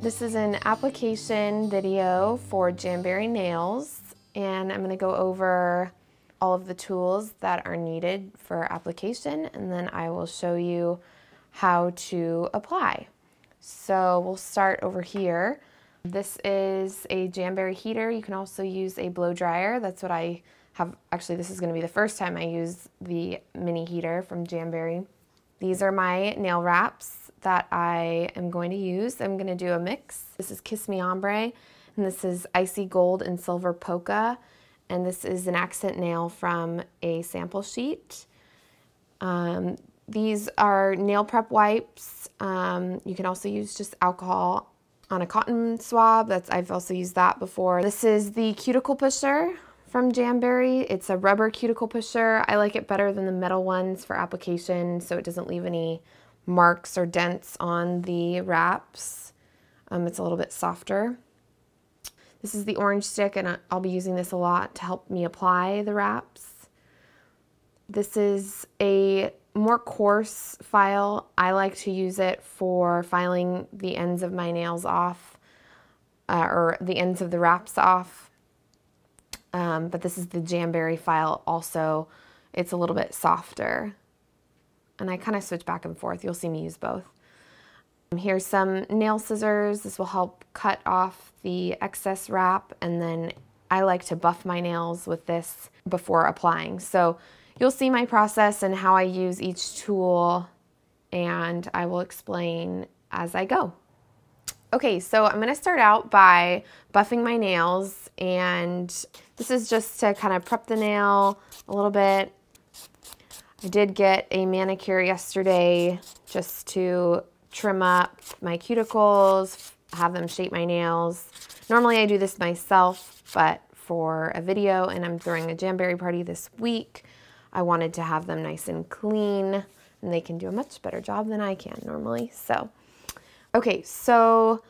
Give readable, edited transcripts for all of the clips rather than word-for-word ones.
This is an application video for Jamberry Nails, and I'm going to go over all of the tools that are needed for application, and then I will show you how to apply. So we'll start over here. This is a Jamberry heater. You can also use a blow dryer. That's what I have. Actually, this is going to be the first time I use the mini heater from Jamberry. These are my nail wraps that I am going to use. I'm going to do a mix. This is Kiss Me Ombre, and this is Icy Gold and Silver Polka, and this is an accent nail from a sample sheet. These are nail prep wipes. You can also use just alcohol on a cotton swab. I've also used that before. This is the cuticle pusher from Jamberry. It's a rubber cuticle pusher. I like it better than the metal ones for application, so it doesn't leave any marks or dents on the wraps. It's a little bit softer. This is the orange stick, and I'll be using this a lot to help me apply the wraps. This is a more coarse file. I like to use it for filing the ends of my nails off, or the ends of the wraps off. But this is the Jamberry file also. It's a little bit softer. And I kind of switch back and forth. You'll see me use both. Here's some nail scissors. This will help cut off the excess wrap. And then I like to buff my nails with this before applying. So you'll see my process and how I use each tool, and I will explain as I go. Okay, so I'm gonna start out by buffing my nails, and this is just to kind of prep the nail a little bit. I did get a manicure yesterday just to trim up my cuticles, have them shape my nails. Normally I do this myself, but for a video, and I'm throwing a Jamberry party this week, I wanted to have them nice and clean, and they can do a much better job than I can normally. So, okay, so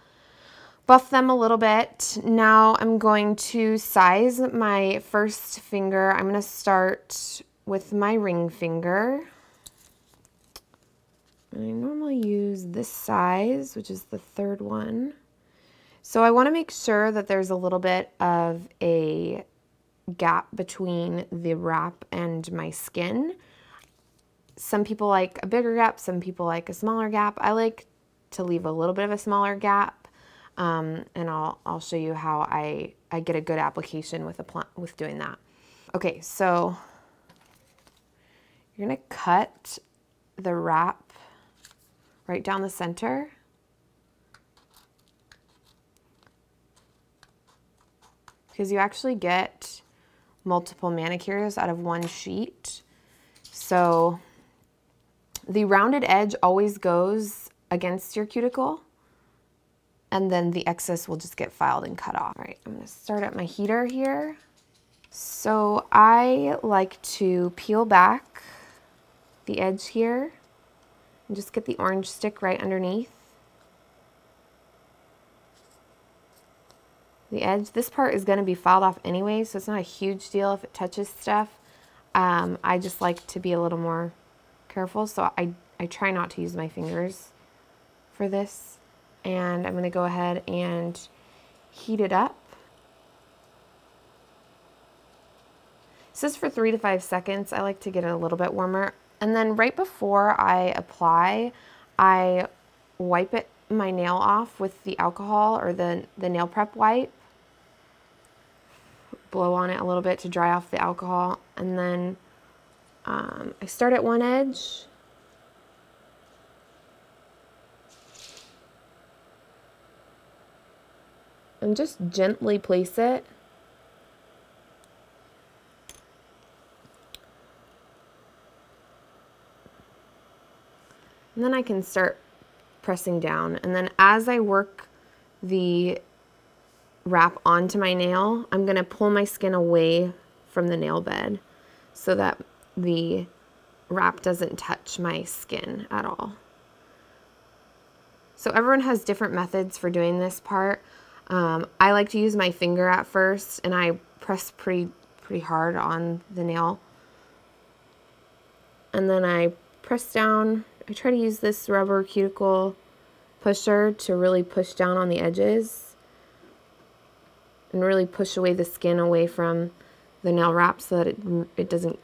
buff them a little bit. Now I'm going to size my first finger. I'm going to start with my ring finger. I normally use this size, which is the third one. So I want to make sure that there's a little bit of a gap between the wrap and my skin. Some people like a bigger gap, some people like a smaller gap. I like to leave a little bit of a smaller gap, and I'll show you how I get a good application with doing that. Okay, so you're gonna cut the wrap right down the center. Because you actually get multiple manicures out of one sheet. So the rounded edge always goes against your cuticle, and then the excess will just get filed and cut off. All right, I'm gonna start at my heater here. So I like to peel back the edge here and just get the orange stick right underneath the edge. This part is going to be filed off anyway, so it's not a huge deal if it touches stuff. I just like to be a little more careful, so I try not to use my fingers for this. And I'm going to go ahead and heat it up. This is for 3 to 5 seconds. I like to get it a little bit warmer. And then right before I apply, I wipe my nail off with the alcohol or the nail prep wipe. Blow on it a little bit to dry off the alcohol, and then I start at one edge. And just gently place it. And then I can start pressing down, and then as I work the wrap onto my nail, I'm going to pull my skin away from the nail bed so that the wrap doesn't touch my skin at all. So everyone has different methods for doing this part. I like to use my finger at first, and I press pretty hard on the nail, and then I press down. I try to use this rubber cuticle pusher to really push down on the edges and really push away the skin away from the nail wrap so that it doesn't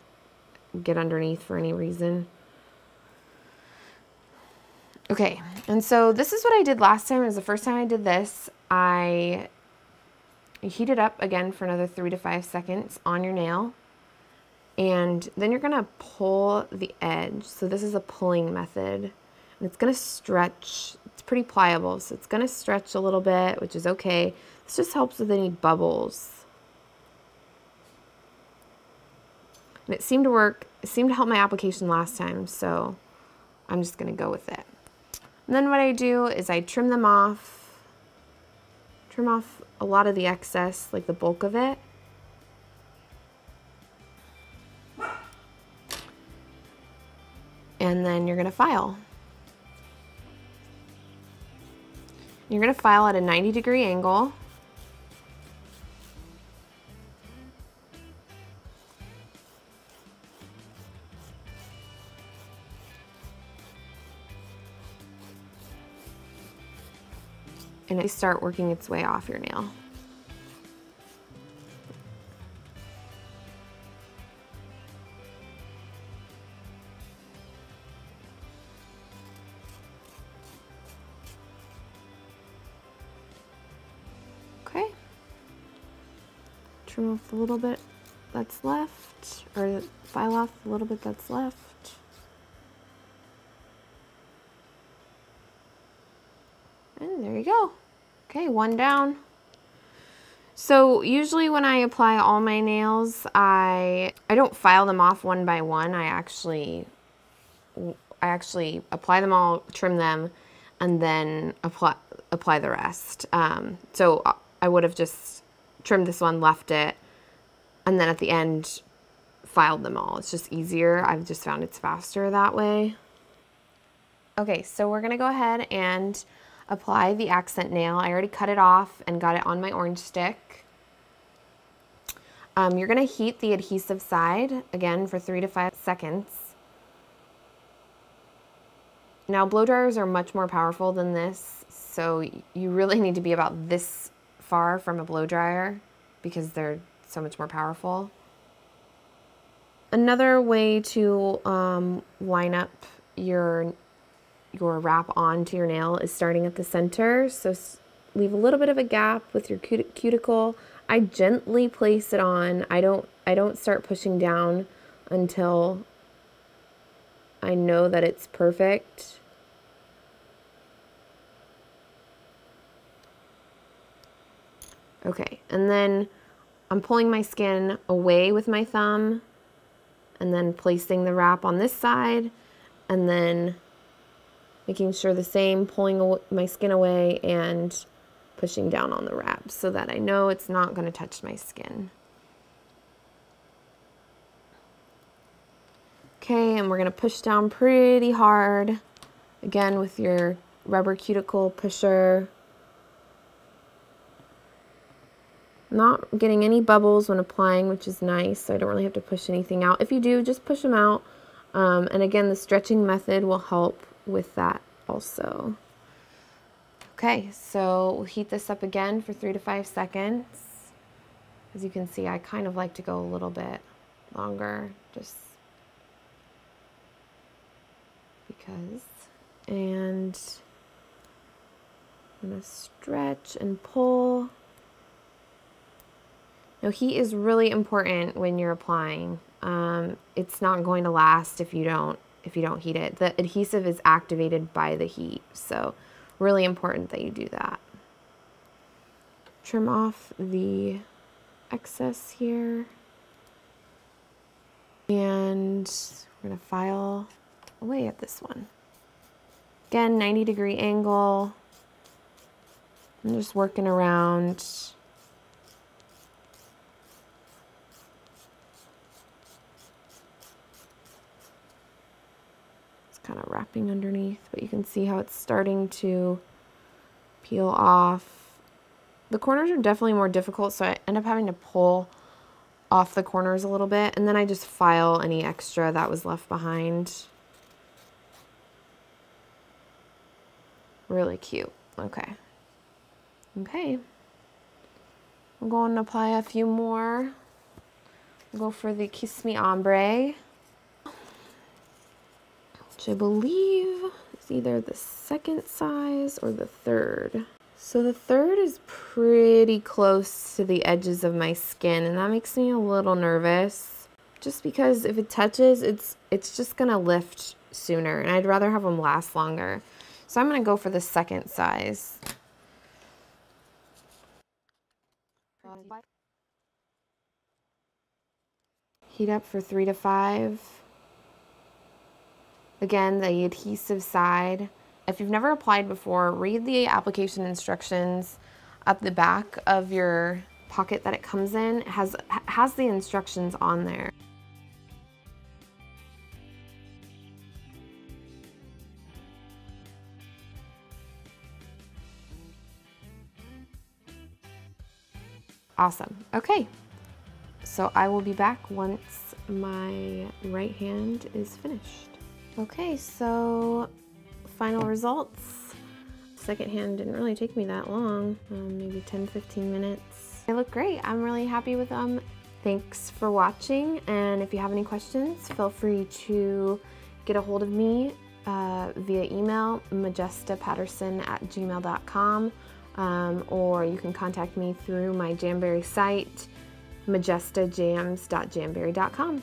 get underneath for any reason. Okay, and so this is what I did last time. It was the first time I did this. I heat it up again for another 3 to 5 seconds on your nail. And then you're gonna pull the edge. So this is a pulling method. And it's gonna stretch. It's pretty pliable, so it's gonna stretch a little bit, which is okay. This just helps with any bubbles. And it seemed to work. It seemed to help my application last time, so I'm just gonna go with it. And then what I do is I trim them off. Trim off a lot of the excess, like the bulk of it. And then you're gonna file. You're gonna file at a 90-degree angle. And it start working its way off your nail. Okay. Trim off a little bit that's left, or file off a little bit that's left. And there you go. Okay, one down. So usually when I apply all my nails, I don't file them off one by one. I actually apply them all, trim them, and then apply the rest. So I would have just trimmed this one, left it, and then at the end filed them all. It's just easier. I've just found it's faster that way. Okay, so we're gonna go ahead and apply the accent nail. I already cut it off and got it on my orange stick. You're gonna heat the adhesive side, again, for 3 to 5 seconds. Now, blow dryers are much more powerful than this, so you really need to be about this far from a blow dryer because they're so much more powerful. Another way to line up your wrap onto your nail is starting at the center. So leave a little bit of a gap with your cuticle. I gently place it on. I don't start pushing down until I know that it's perfect. Okay, and then I'm pulling my skin away with my thumb and then placing the wrap on this side and then making sure the same, pulling my skin away and pushing down on the wrap so that I know it's not going to touch my skin. Okay, and we're going to push down pretty hard, again with your rubber cuticle pusher. Not getting any bubbles when applying, which is nice, so I don't really have to push anything out. If you do, just push them out. And again, the stretching method will help with that also. Okay, so we'll heat this up again for 3 to 5 seconds. As you can see, I kind of like to go a little bit longer, just because. And I'm gonna stretch and pull. Now, heat is really important when you're applying. It's not going to last if you don't heat it. The adhesive is activated by the heat, so really important that you do that. Trim off the excess here. And we're gonna file away at this one. Again, 90-degree angle. I'm just working around. Kind of wrapping underneath, but you can see how it's starting to peel off. The corners are definitely more difficult, so I end up having to pull off the corners a little bit, and then I just file any extra that was left behind. Really cute. Okay. Okay. I'm going to apply a few more. I'll go for the Kiss Me Ombre, which I believe is either the second size or the third. So the third is pretty close to the edges of my skin, and that makes me a little nervous. Just because if it touches, it's just gonna lift sooner, and I'd rather have them last longer. So I'm gonna go for the second size. Heat up for 3 to 5. Again, the adhesive side. If you've never applied before, read the application instructions at the back of your pocket that it comes in. It has the instructions on there. Awesome. Okay. So I will be back once my right hand is finished. Okay, so final results. Second hand didn't really take me that long, maybe 10-15 minutes. They look great. I'm really happy with them. Thanks for watching, and if you have any questions, feel free to get a hold of me via email, majestapatterson@gmail.com, or you can contact me through my Jamberry site, majestajams.jamberry.com.